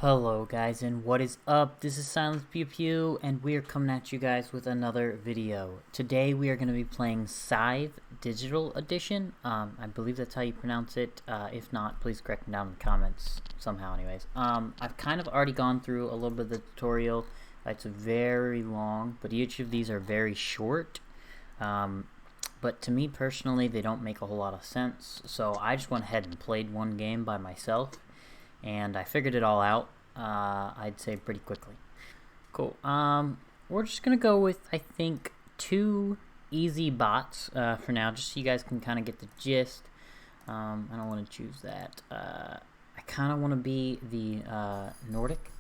Hello guys, and what is up? This is Silence Pew Pew, and we are coming at you guys with another video. Today we are going to be playing Scythe Digital Edition. I believe that's how you pronounce it. If not, please correct me down in the comments somehow anyways. I've kind of already gone through a little bit of the tutorial. It's very long, but each of these are very short. But to me personally, they don't make a whole lot of sense. So I just went ahead and played one game by myself. And I figured it all out, I'd say pretty quickly. Cool. We're just going to go with, I think, 2 easy bots for now, just so you guys can kind of get the gist. I don't want to choose that. I kind of want to be the Nordic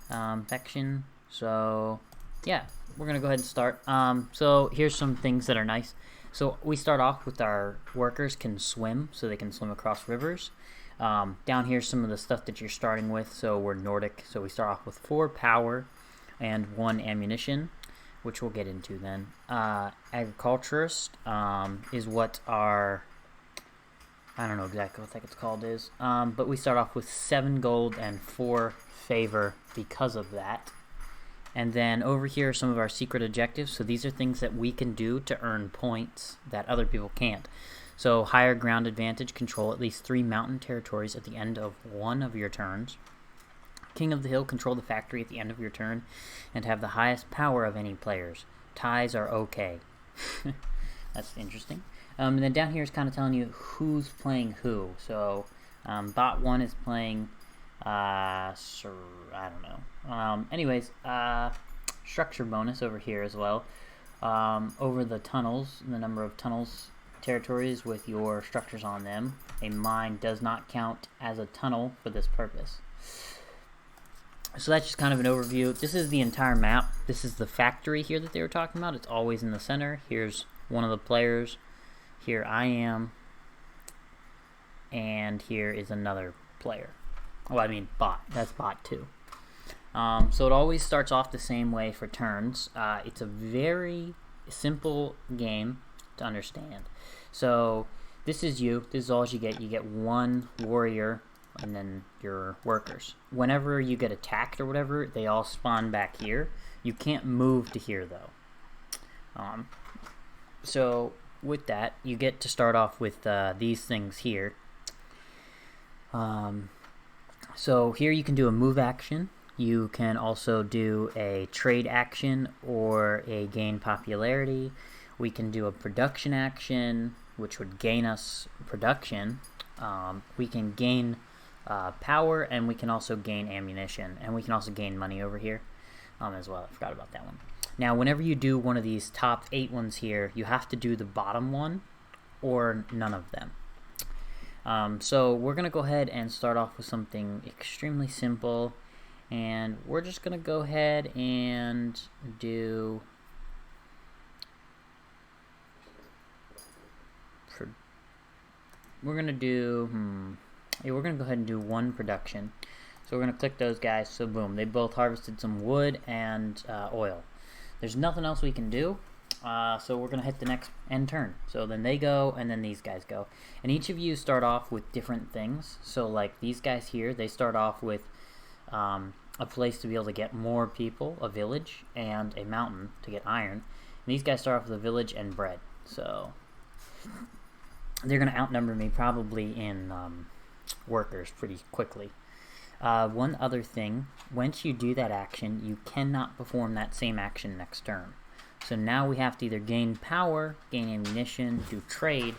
faction. So, yeah, we're going to go ahead and start. So here's some things that are nice. So we start off with our workers can swim, so they can swim across rivers. Down here some of the stuff that you're starting with. So we're Nordic, so we start off with 4 power and 1 ammunition, which we'll get into then. Agriculturist is what our, I don't know exactly what it's called is, but we start off with 7 gold and 4 favor because of that. And then over here are some of our secret objectives. So these are things that we can do to earn points that other people can't. So higher ground advantage, control at least 3 mountain territories at the end of 1 of your turns. King of the Hill, control the factory at the end of your turn and have the highest power of any players. Ties are okay. That's interesting. And then down here is kind of telling you who's playing who. So bot 1 is playing, I don't know. Anyways, structure bonus over here as well. Over the tunnels, the number of tunnels territories with your structures on them. A mine does not count as a tunnel for this purpose. So that's just kind of an overview. This is the entire map. This is the factory here that they were talking about. It's always in the center. Here's one of the players. Here I am. And here is another player. Well, I mean bot. That's bot 2. So it always starts off the same way for turns. It's a very simple game to understand. So this is you. This is all you get. You get 1 warrior and then your workers. Whenever you get attacked or whatever, they all spawn back here. You can't move to here though. So with that, you get to start off with these things here. So here you can do a move action. You can also do a trade action or a gain popularity. We can do a production action, which would gain us production. We can gain power, and we can also gain ammunition, and we can also gain money over here as well. I forgot about that one. Now, whenever you do one of these top 8 ones here, you have to do the bottom one or none of them. So we're going to go ahead and start off with something extremely simple, and we're just going to go ahead and do we're gonna go ahead and do 1 production. So we're gonna click those guys. So boom, they both harvested some wood and oil. There's nothing else we can do. So we're gonna hit the next end turn. So then they go, and then these guys go. And each of you start off with different things. So like these guys here, they start off with a place to be able to get more people, a village, and a mountain to get iron. And these guys start off with a village and bread. So they're going to outnumber me probably in workers pretty quickly. One other thing, once you do that action, you cannot perform that same action next turn. So now we have to either gain power, gain ammunition, do trade,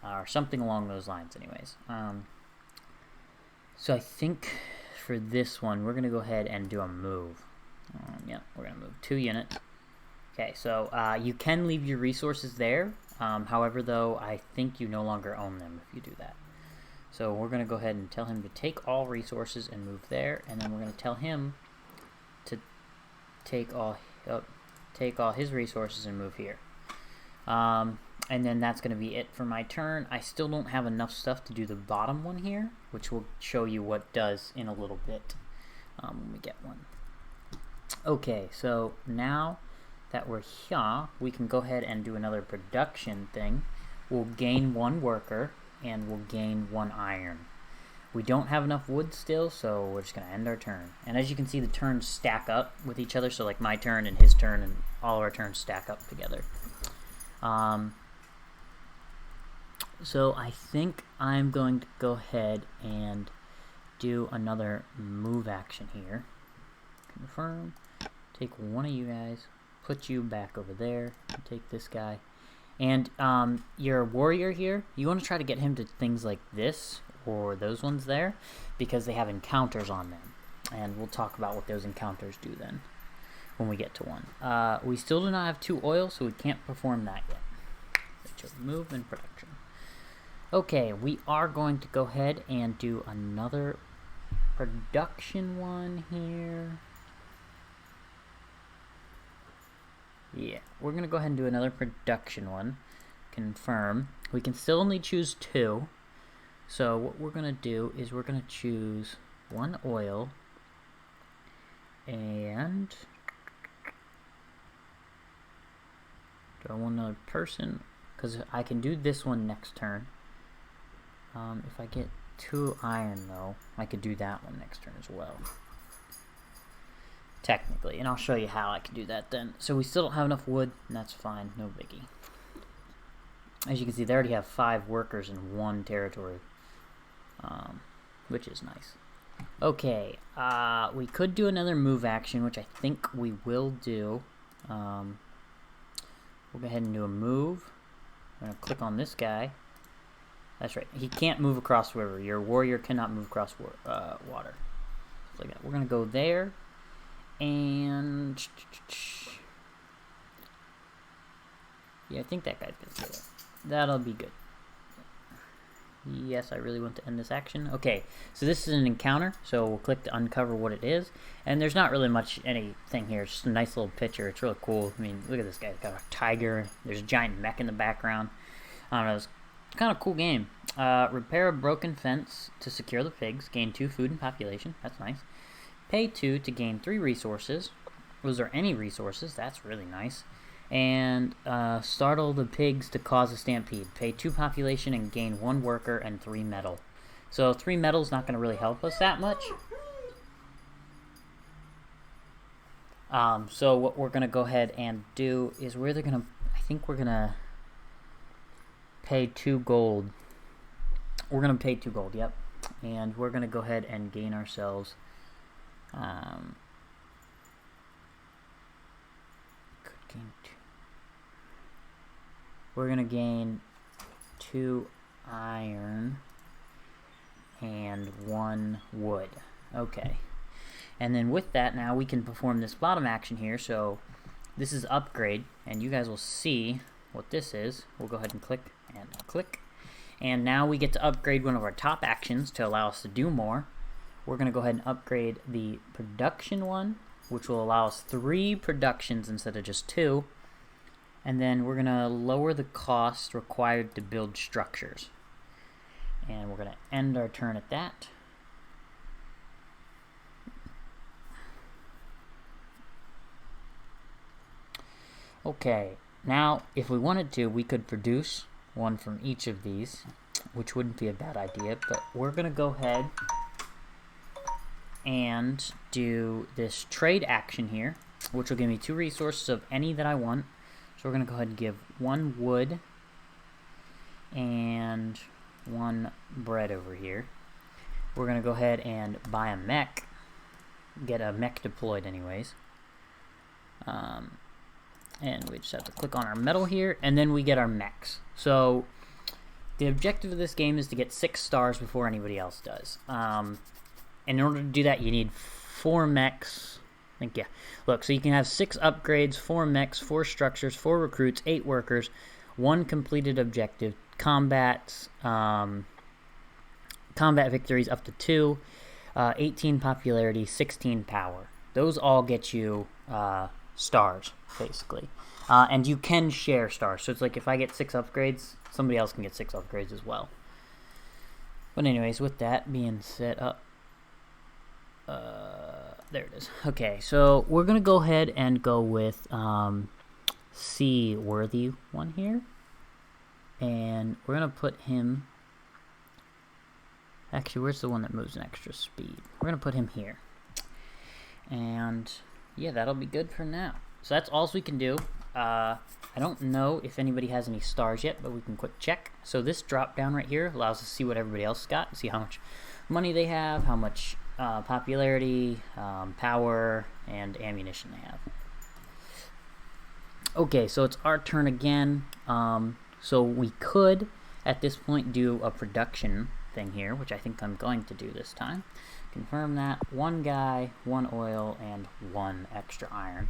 or something along those lines anyways. So I think for this one, we're going to go ahead and do a move. Yeah, we're going to move 2 units. Okay, so you can leave your resources there. However, though, I think you no longer own them if you do that. So we're going to go ahead and tell him to take all resources and move there, and then we're going to tell him to take all his resources and move here. And then that's going to be it for my turn. I still don't have enough stuff to do the bottom one here, which will show you what does in a little bit when we get one. Okay, so now that we're here, we can go ahead and do another production thing. We'll gain 1 worker and we'll gain 1 iron. We don't have enough wood still, so we're just going to end our turn. And as you can see, the turns stack up with each other, so like my turn and his turn and all of our turns stack up together. So I think I'm going to go ahead and do another move action here. Confirm. Take one of you guys, put you back over there, and take this guy. And your warrior here, you want to try to get him to things like this or those ones there, because they have encounters on them. And we'll talk about what those encounters do then when we get to one. We still do not have 2 oil, so we can't perform that yet. Move and production. Okay, we are going to go ahead and do another production one here. Yeah, we're going to go ahead and do another production one. Confirm. We can still only choose 2. So what we're going to do is we're going to choose 1 oil. And do I want another person? Because I can do this one next turn. If I get 2 iron though, I could do that one next turn as well. Technically, and I'll show you how I can do that then. So we still don't have enough wood, and that's fine, no biggie. As you can see, they already have 5 workers in 1 territory, which is nice. Okay, we could do another move action, which I think we will do. We'll go ahead and do a move. I'm going to click on this guy. That's right, he can't move across the river. Your warrior cannot move across water. Like that. We're going to go there. And yeah, I think that guy's gonna do it. That'll be good. Yes, I really want to end this action. Okay, so this is an encounter, so we'll click to uncover what it is. And there's not really much anything here. It's just a nice little picture. It's really cool. I mean, look at this guy. He's got a tiger. There's a giant mech in the background. I don't know. It's kind of a cool game. Repair a broken fence to secure the pigs. Gain 2 food and population. That's nice. Pay 2 to gain 3 resources. Was there any resources? That's really nice. And startle the pigs to cause a stampede. Pay 2 population and gain 1 worker and 3 metal. So 3 metal is not going to really help us that much. So what we're going to go ahead and do is we're going to, I think we're going to pay 2 gold. We're going to pay 2 gold, yep. And we're going to go ahead and gain ourselves we're gonna gain 2 iron and 1 wood. Okay, and then with that, now we can perform this bottom action here. So this is upgrade, and you guys will see what this is. We'll go ahead and click and click, and now we get to upgrade one of our top actions to allow us to do more. We're going to go ahead and upgrade the production one, which will allow us 3 productions instead of just 2. And then we're going to lower the cost required to build structures. And we're going to end our turn at that. Okay, now if we wanted to, we could produce 1 from each of these, which wouldn't be a bad idea, but we're going to go ahead and do this trade action here, which will give me 2 resources of any that I want. So we're going to go ahead and give 1 wood and 1 bread over here. We're going to go ahead and buy a mech, get a mech deployed anyways. And we just have to click on our metal here, and then we get our mechs. So the objective of this game is to get 6 stars before anybody else does. And in order to do that, you need 4 mechs. I think, yeah. Look, so you can have 6 upgrades, 4 mechs, 4 structures, 4 recruits, 8 workers, 1 completed objective, combats, combat victories up to 2, 18 popularity, 16 power. Those all get you stars, basically. And you can share stars. So it's like if I get 6 upgrades, somebody else can get 6 upgrades as well. But anyways, with that being set up, there it is. Okay, so we're gonna go ahead and go with Seaworthy one here, and we're gonna put him Actually, where's the one that moves an extra speed? We're going to put him here. And yeah, that'll be good for now. So that's all we can do. I don't know if anybody has any stars yet, but we can quick check. So this drop down right here allows us to see what everybody else got, see how much money they have, how much popularity, power, and ammunition they have. Okay, so it's our turn again. So we could, at this point, do a production thing here, which I think I'm going to do this time. Confirm that. One guy, one oil, and one extra iron.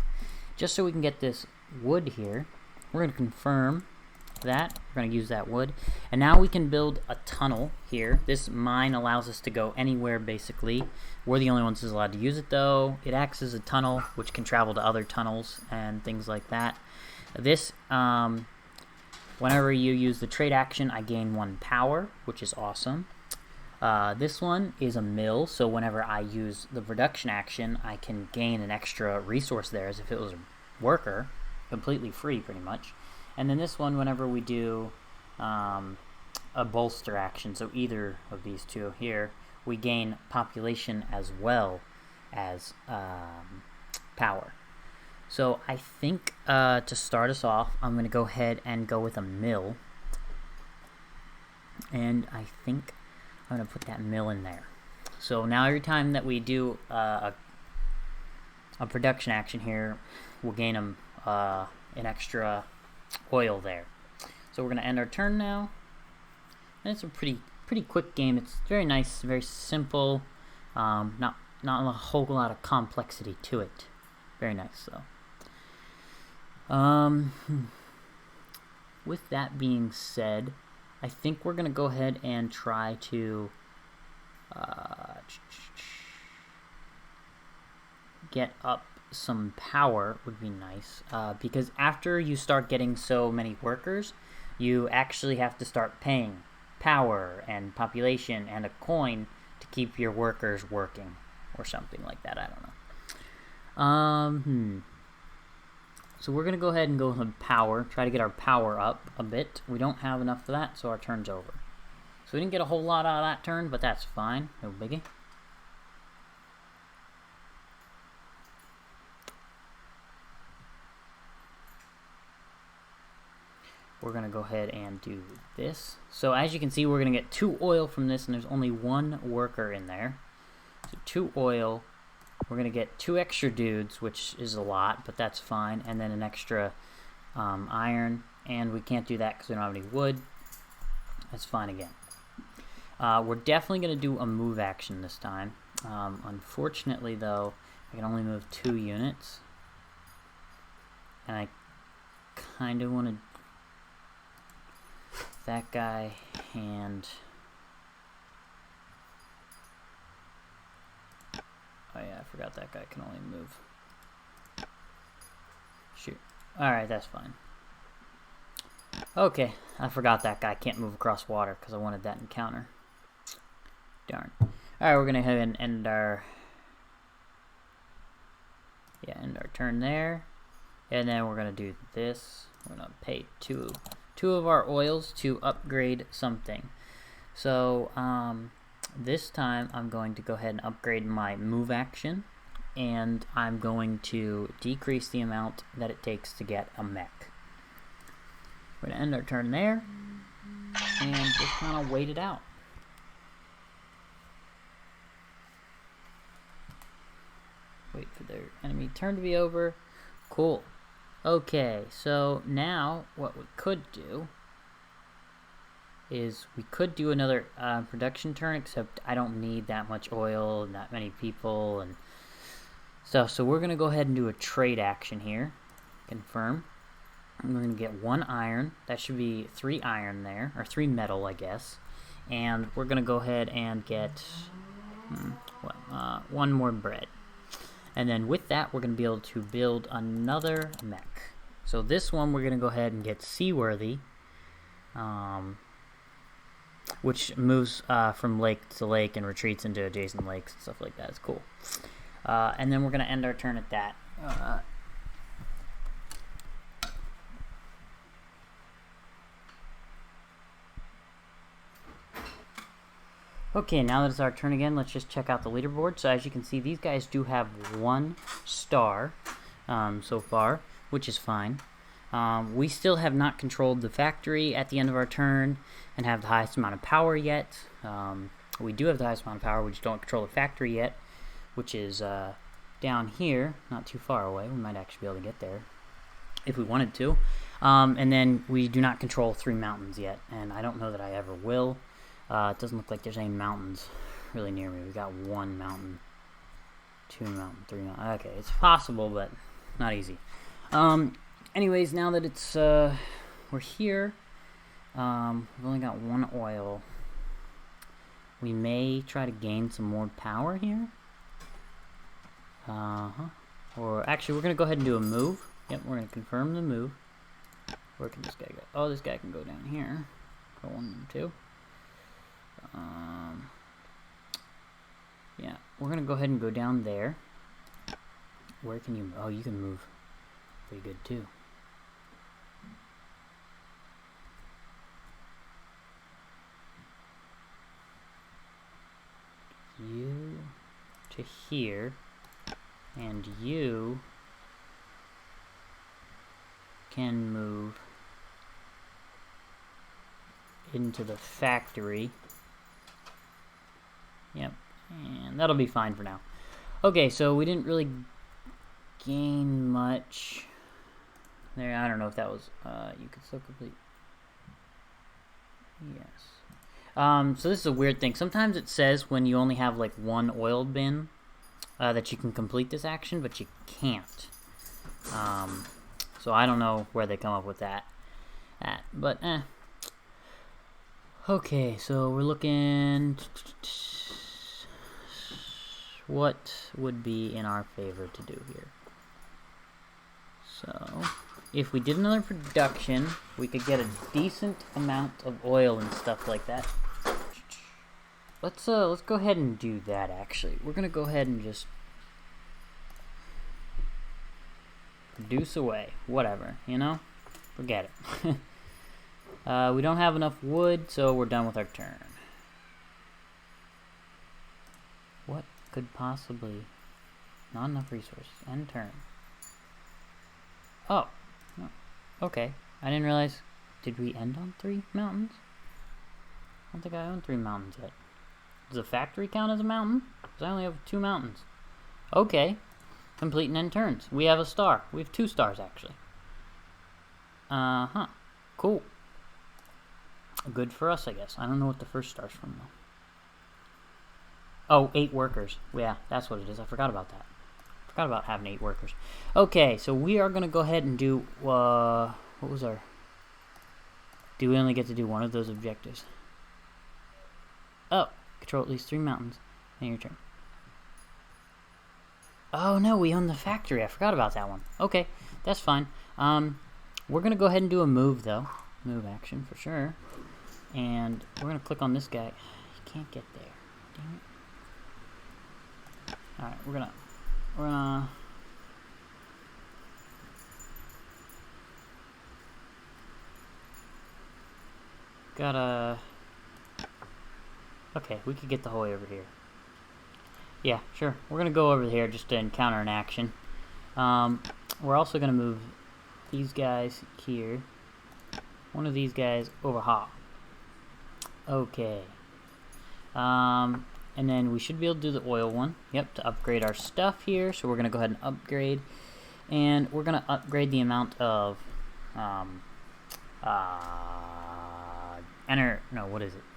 Just so we can get this wood here, we're going to confirm that. We're going to use that wood. And now we can build a tunnel here. This mine allows us to go anywhere, basically. We're the only ones who's allowed to use it, though. It acts as a tunnel, which can travel to other tunnels and things like that. This, whenever you use the trade action, I gain 1 power, which is awesome. This one is a mill, so whenever I use the production action, I can gain an extra resource there as if it was a worker, completely free pretty much. And then this one, whenever we do a bolster action, so either of these two here, we gain population as well as power. So I think to start us off, I'm going to go ahead and go with a mill. And I think I'm going to put that mill in there. So now every time that we do a production action here, we'll gain an extra oil there. So we're going to end our turn now. And it's a pretty quick game. It's very nice, very simple. Not a whole lot of complexity to it. Very nice though. With that being said, I think we're going to go ahead and try to get up some power would be nice, because after you start getting so many workers, you actually have to start paying power and population and a coin to keep your workers working or something like that. I don't know. So we're going to go ahead and go with power, try to get our power up a bit. We don't have enough for that, so our turn's over. So we didn't get a whole lot out of that turn, but that's fine. No biggie. We're going to go ahead and do this. So as you can see, we're going to get 2 oil from this, and there's only 1 worker in there. So 2 oil. We're going to get 2 extra dudes, which is a lot, but that's fine. And then an extra iron. And we can't do that because we don't have any wood. That's fine again. We're definitely going to do a move action this time. Unfortunately, though, I can only move 2 units. And I kind of want to... that guy and... oh yeah, I forgot that guy can only move. Shoot. Alright, that's fine. Okay, I forgot that guy can't move across water because I wanted that encounter. Darn. Alright, we're going to go ahead and end our... yeah, end our turn there. And then we're going to do this. We're going to pay two of our oils to upgrade something. So, this time I'm going to go ahead and upgrade my move action, and I'm going to decrease the amount that it takes to get a mech. We're going to end our turn there, and just kind of wait it out. Wait for their enemy turn to be over. Cool. Okay, so now what we could do is we could do another production turn, except I don't need that much oil and that many people and stuff. So we're going to go ahead and do a trade action here. Confirm. And we're going to get 1 iron. That should be 3 iron there, or 3 metal, I guess. And we're going to go ahead and get 1 more bread. And then with that, we're going to be able to build another mech. So this one, we're going to go ahead and get seaworthy, which moves from lake to lake and retreats into adjacent lakes and stuff like that. It's cool. And then we're going to end our turn at that. Okay, now that it's our turn again, let's just check out the leaderboard. So as you can see, these guys do have 1 star so far, which is fine. We still have not controlled the factory at the end of our turn and have the highest amount of power yet. We do have the highest amount of power, we just don't control the factory yet, which is down here, not too far away. We might actually be able to get there if we wanted to. And then we do not control 3 mountains yet, and I don't know that I ever will. It doesn't look like there's any mountains really near me. We got 1 mountain, 2 mountain, 3 mountain. Okay, it's possible, but not easy. Anyways, now that it's we're here, we've only got 1 oil. We may try to gain some more power here. Or actually, we're gonna go ahead and do a move. Yep, we're gonna confirm the move. Where can this guy go? Oh, this guy can go down here. Go 1 and 2. Yeah, we're gonna go ahead and go down there. Where can you? Oh, you can move pretty good too. You to here, and you can move into the factory. Yep, and that'll be fine for now. Okay, so we didn't really gain much there. I don't know if that was you could still complete. Yes. So this is a weird thing. Sometimes it says when you only have like 1 oil bin that you can complete this action, but you can't. So I don't know where they come up with that but okay, so we're looking. What would be in our favor to do here? So, if we did another production, we could get a decent amount of oil and stuff like that. Let's go ahead and do that. Actually, we're gonna go ahead and just produce away. Whatever, you know, forget it. We don't have enough wood, so we're done with our turn. What could possibly... Not enough resources. End turn. Oh. Okay. I didn't realize... Did we end on 3 mountains? I don't think I own 3 mountains yet. Does the factory count as a mountain? Because I only have 2 mountains. Okay. Complete and end turns. We have a star. We have 2 stars, actually. Cool. Good for us, I guess. I don't know what the first star's from, though. Oh, 8 workers. Yeah, that's what it is. I forgot about that. Forgot about having 8 workers. Okay, so we are going to go ahead and do... what was our... Do we only get to do 1 of those objectives? Oh, control at least 3 mountains. And your turn. Oh, no, we own the factory. I forgot about that one. Okay, that's fine. We're going to go ahead and do a move, though. Move action, for sure. And we're going to click on this guy. You can't get there. Damn it. Alright, we're gonna gotta okay, we could get the whole way over here. Yeah, sure. We're gonna go over here just to encounter an action. We're also gonna move these guys here. One of these guys over here. Okay. And then we should be able to do the oil one. Yep, to upgrade our stuff here. So we're going to go ahead and upgrade. And we're going to upgrade the amount of...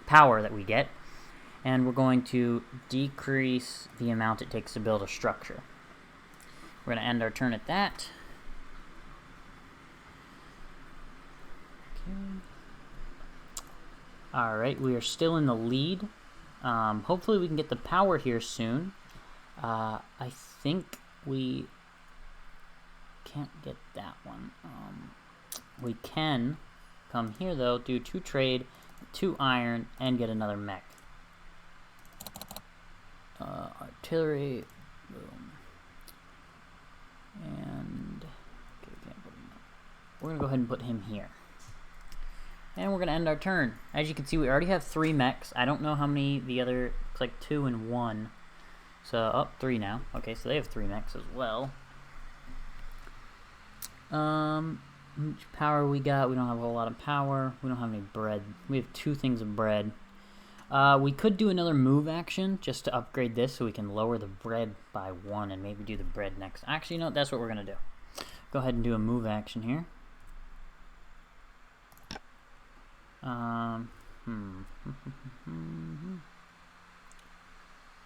power that we get. And we're going to decrease the amount it takes to build a structure. We're going to end our turn at that. Okay. Alright, we are still in the lead. Hopefully we can get the power here soon. I think we can't get that one. We can come here though, do 2 trade, 2 iron, and get another mech. Artillery, boom. And okay, we can't put him up. We're gonna go ahead and put him here. And we're going to end our turn. As you can see, we already have 3 mechs. I don't know how many the other... It's like 2 and 1. So, oh, 3 now. Okay, so they have 3 mechs as well. How much power we got? We don't have a whole lot of power. We don't have any bread. We have 2 things of bread. We could do another move action just to upgrade this so we can lower the bread by 1 and maybe do the bread next. Actually, no, that's what we're going to do. Go ahead and do a move action here.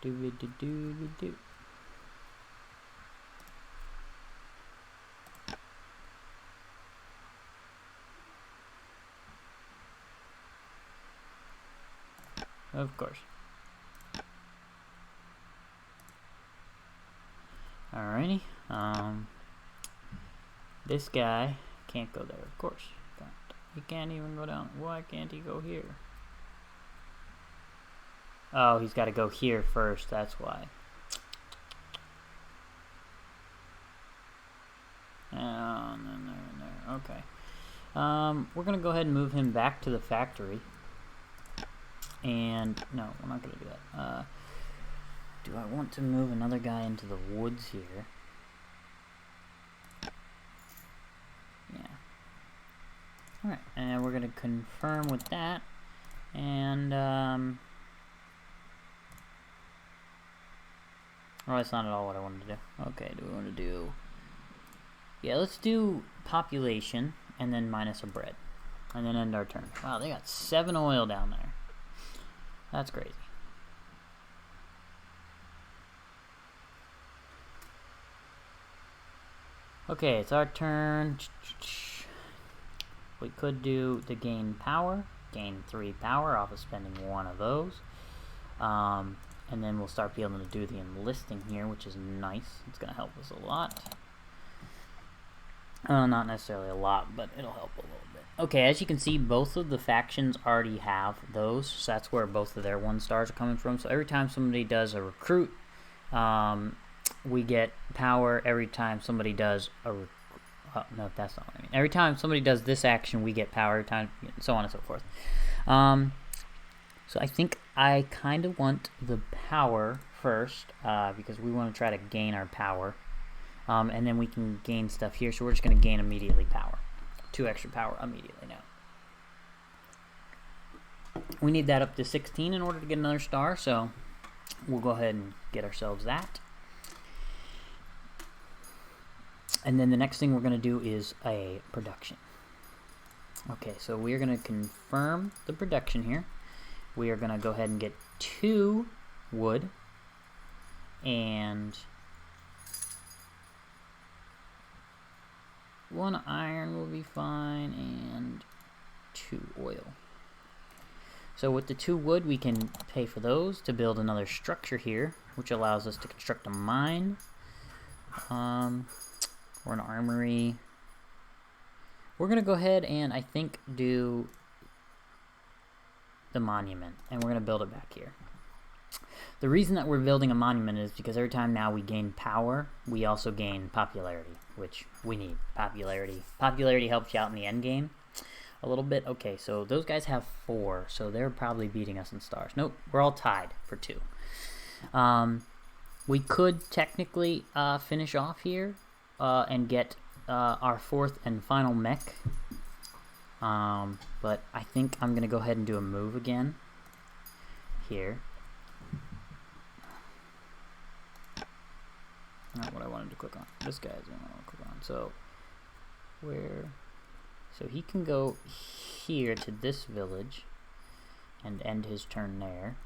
Do. Of course. Alrighty. This guy can't go there, of course. He can't even go down. Why can't he go here? Oh, he's got to go here first, that's why. And then there. Okay. We're going to go ahead and move him back to the factory. And, no, we're not going to do that. Do I want to move another guy into the woods here? Yeah. Alright, and we're going to confirm with that. And, oh, that's not at all what I wanted to do. Okay, do we want to do... Yeah, let's do population, and then minus a bread. And then end our turn. Wow, they got 7 oil down there. That's crazy. Okay, it's our turn. We could do the gain power. Gain 3 power off of spending 1 of those. And then we'll start being able to do the enlisting here, which is nice. It's going to help us a lot. Not necessarily a lot, but it'll help a little bit. Okay, as you can see, both of the factions already have those, so that's where both of their 1 stars are coming from. So every time somebody does a recruit, we get power. Every time somebody does a no, that's not what I mean. Every time somebody does this action, we get power. Every time, so on and so forth. So I think I kind of want the power first, because we want to try to gain our power. And then we can gain stuff here, so we're just going to gain immediately power. 2 extra power immediately now. We need that up to 16 in order to get another star, so we'll go ahead and get ourselves that. And then the next thing we're going to do is a production. Okay, so we're going to confirm the production here. We are going to go ahead and get 2 wood and 1 iron will be fine, and 2 oil. So with the 2 wood, we can pay for those to build another structure here, which allows us to construct a mine, or an armory. We're going to go ahead and, I think, do the monument, and we're going to build it back here. The reason that we're building a monument is because every time now we gain power, we also gain popularity, which we need. Popularity. Popularity helps you out in the end game a little bit. Okay, so those guys have 4, so they're probably beating us in stars. Nope, we're all tied for 2. We could technically finish off here and get our 4th and final mech. But I think I'm going to go ahead and do a move again here. Not what I wanted to click on. This guy's what I want to click on. So so he can go here to this village and end his turn there.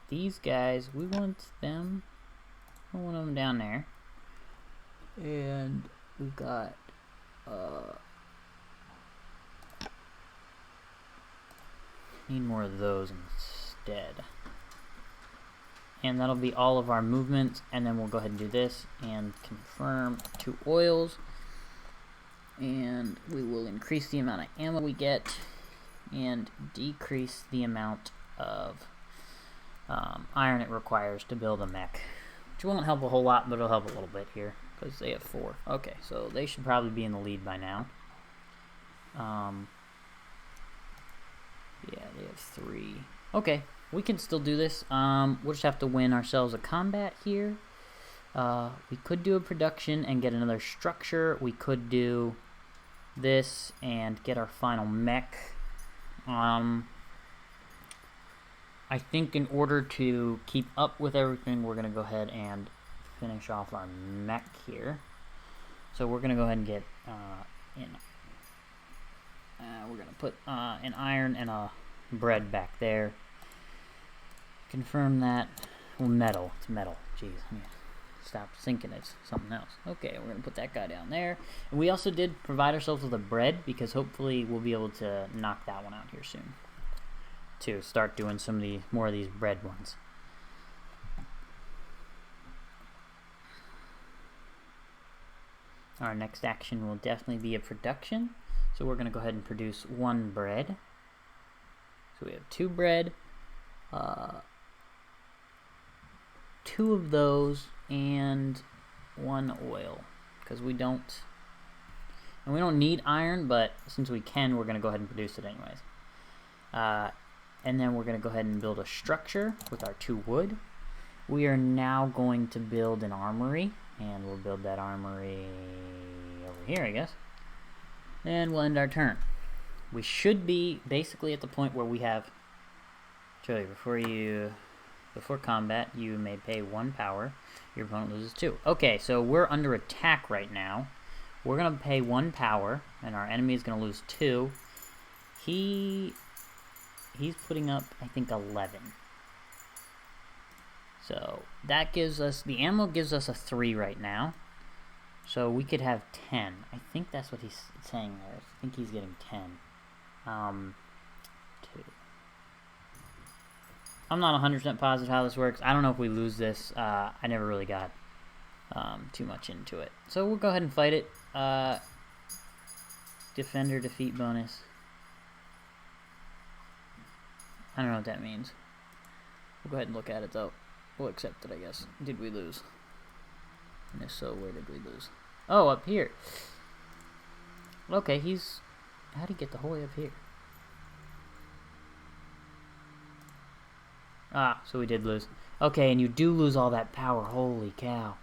These guys, we want them down there. And we've got need more of those instead. And that'll be all of our movements, and then we'll go ahead and do this and confirm 2 oils, and we will increase the amount of ammo we get and decrease the amount of iron it requires to build a mech, which won't help a whole lot, but it'll help a little bit here because they have 4. Okay, so they should probably be in the lead by now. Yeah, they have 3. Okay, we can still do this. We'll just have to win ourselves a combat here. We could do a production and get another structure. We could do this and get our final mech. I think in order to keep up with everything, we're going to go ahead and finish off our mech here. So we're going to go ahead and get we're going to put an iron and a bread back there. Confirm that. Well, metal. It's metal. Jeez. Stop thinking it's something else. Okay, we're going to put that guy down there. And we also did provide ourselves with a bread because hopefully we'll be able to knock that one out here soon. To start doing some of more of these bread ones. Our next action will definitely be a production. So we're going to go ahead and produce 1 bread. So we have 2 bread. 2 of those and 1 oil. Because we don't need iron, but since we can, we're going to go ahead and produce it anyways. And then we're going to go ahead and build a structure with our 2 wood. We are now going to build an armory, and we'll build that armory over here, I guess. And we'll end our turn. We should be basically at the point where we have, before combat, you may pay 1 power. Your opponent loses 2. Okay, so we're under attack right now. We're going to pay 1 power, and our enemy is going to lose 2. He's putting up, I think, 11. So that gives us, the ammo gives us a 3 right now. So we could have 10. I think that's what he's saying there. I think he's getting 10. 2. I'm not 100% positive how this works. I don't know if we lose this. I never really got too much into it. So we'll go ahead and fight it. Defender defeat bonus. I don't know what that means. We'll go ahead and look at it, though. We'll accept it, I guess. Did we lose? And if so, where did we lose? Oh, up here. Okay, how'd he get the whole way up here? Ah, so we did lose. Okay, and you do lose all that power. Holy cow.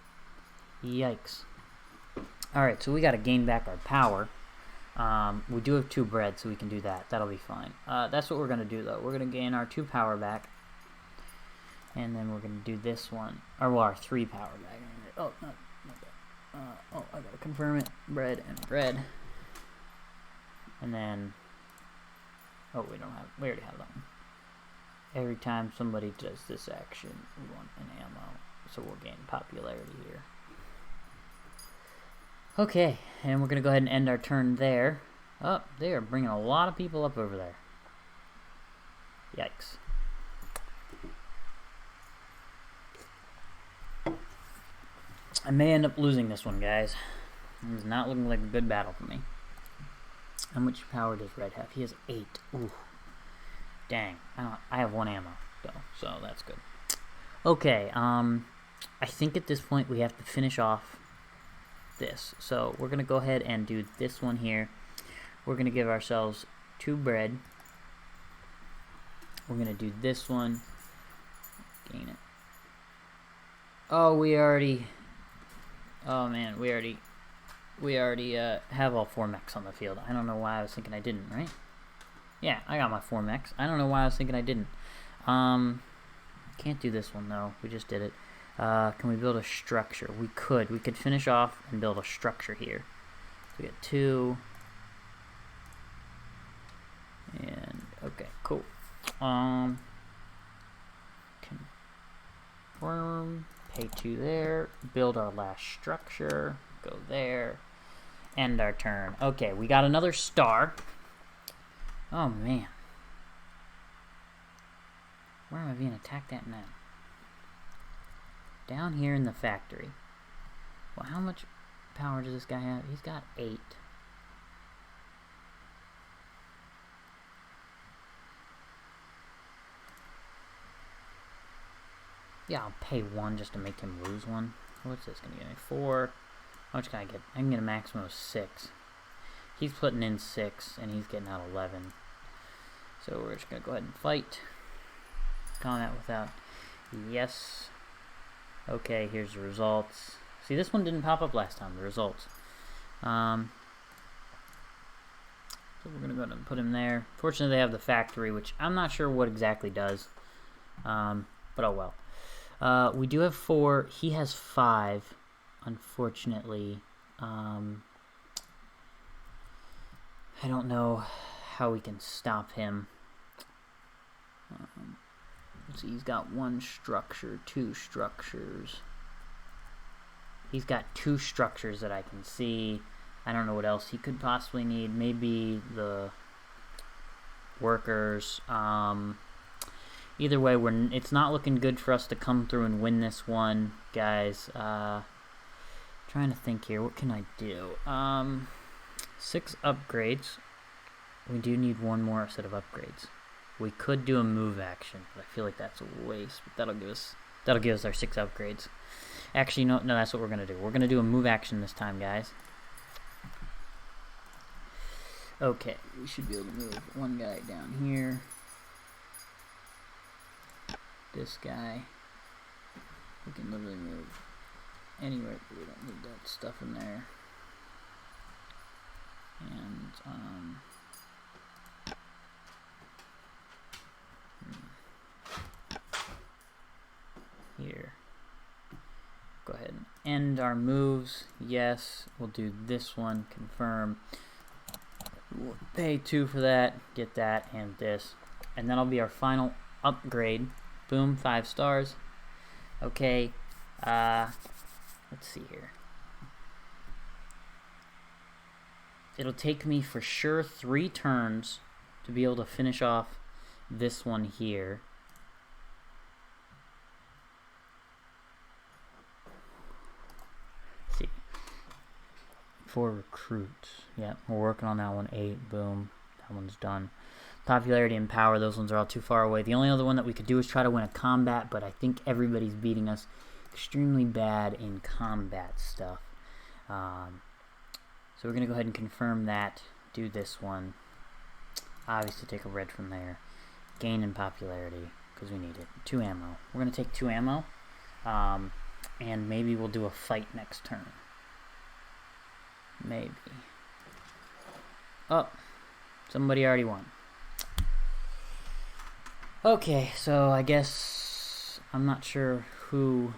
Yikes. Alright, so we gotta gain back our power. We do have 2 bread, so we can do that. That'll be fine. That's what we're going to do, though. We're going to gain our 2 power back. And then we're going to do this one. Or, well, our 3 power back. Oh, not that. Oh, I got to confirm it. Bread and bread. And then... Oh, we already have that one. Every time somebody does this action, we want an ammo. So we'll gain popularity here. Okay, and we're going to go ahead and end our turn there. Oh, they are bringing a lot of people up over there. Yikes. I may end up losing this one, guys. It's not looking like a good battle for me. How much power does Red have? He has 8. Ooh. Dang. I have 1 ammo, though, so that's good. Okay, I think at this point we have to finish off this. So we're going to go ahead and do this one here. We're going to give ourselves 2 bread. We're going to do this one. Gain it. Oh, oh man, we already have all 4 mechs on the field. I don't know why I was thinking I didn't, right? Yeah, I got my 4 mechs. I don't know why I was thinking I didn't. Can't do this one though. We just did it. Can we build a structure? We could finish off and build a structure here. So we got 2. And okay, cool. Confirm. Pay 2 there. Build our last structure. Go there. End our turn. Okay, we got another star. Oh man. Where am I being attacked at now? Down here in the factory. Well, how much power does this guy have? He's got 8. Yeah, I'll pay 1 just to make him lose 1. What's this gonna give me? 4. How much can I get? I can get a maximum of 6. He's putting in 6, and he's getting out 11. So we're just going to go ahead and fight. Combat without. Yes. Okay, here's the results. See, this one didn't pop up last time, the results. So we're going to go ahead and put him there. Fortunately, they have the factory, which I'm not sure what exactly does. But oh well. We do have 4. He has 5, unfortunately. I don't know how we can stop him. Let's see, he's got 1 structure, 2 structures. He's got 2 structures that I can see. I don't know what else he could possibly need. Maybe the workers. Either way, it's not looking good for us to come through and win this one, guys. Trying to think here. What can I do? 6 upgrades. We do need 1 more set of upgrades. We could do a move action, but I feel like that's a waste. But that'll give us our 6 upgrades. Actually, no, that's what we're gonna do. We're gonna do a move action this time, guys. Okay, we should be able to move 1 guy down here. This guy. We can literally move anywhere, but we don't need that stuff in there. And here. Go ahead and end our moves. Yes, we'll do this one. Confirm. We'll pay 2 for that. Get that and this. And that'll be our final upgrade. Boom, 5 stars. Okay. Let's see here. It'll take me for sure 3 turns to be able to finish off this one here. Let's see. 4 recruits. Yeah, we're working on that one. 8. Boom. That one's done. Popularity and power, those ones are all too far away. The only other one that we could do is try to win a combat, but I think everybody's beating us extremely bad in combat stuff. So we're going to go ahead and confirm that. Do this one. Obviously take a red from there. Gain in popularity, because we need it. 2 ammo. We're going to take 2 ammo. And maybe we'll do a fight next turn. Maybe. Oh, somebody already won. Okay, so I guess I'm not sure who.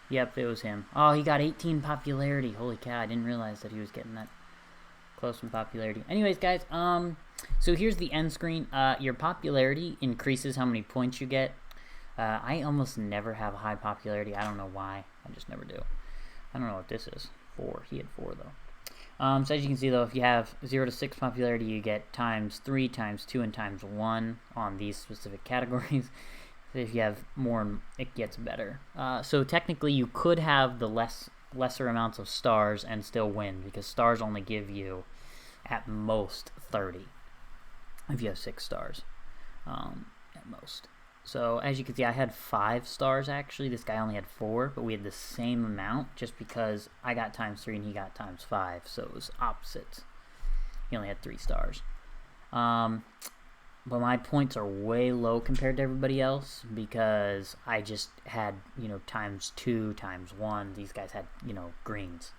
Yep, it was him. Oh, he got 18 popularity. Holy cow, I didn't realize that he was getting that close in popularity. Anyways, guys, so here's the end screen. Your popularity increases how many points you get. I almost never have high popularity. I don't know why. I just never do. I don't know what this is. 4. He had 4, though. So as you can see, though, if you have 0 to 6 popularity, you get times 3, times 2, and times 1 on these specific categories. If you have more, it gets better. So technically, you could have the lesser amounts of stars and still win, because stars only give you, at most, 30. If you have 6 stars, at most. So as you can see, I had 5 stars actually. This guy only had 4, but we had the same amount just because I got times 3 and he got times 5. So it was opposites. He only had 3 stars. But my points are way low compared to everybody else because I just had, times 2, times 1. These guys had, greens.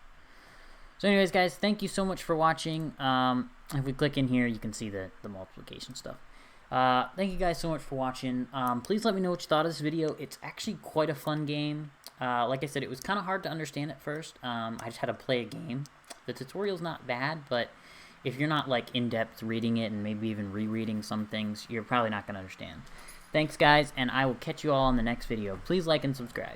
So anyways, guys, thank you so much for watching. If we click in here, you can see the multiplication stuff. Thank you guys so much for watching. Please let me know what you thought of this video. It's actually quite a fun game. Like I said, it was kind of hard to understand at first. I just had to play a game. The tutorial's not bad, but if you're not in-depth reading it and maybe even rereading some things, you're probably not going to understand. Thanks, guys, and I will catch you all in the next video. Please like and subscribe.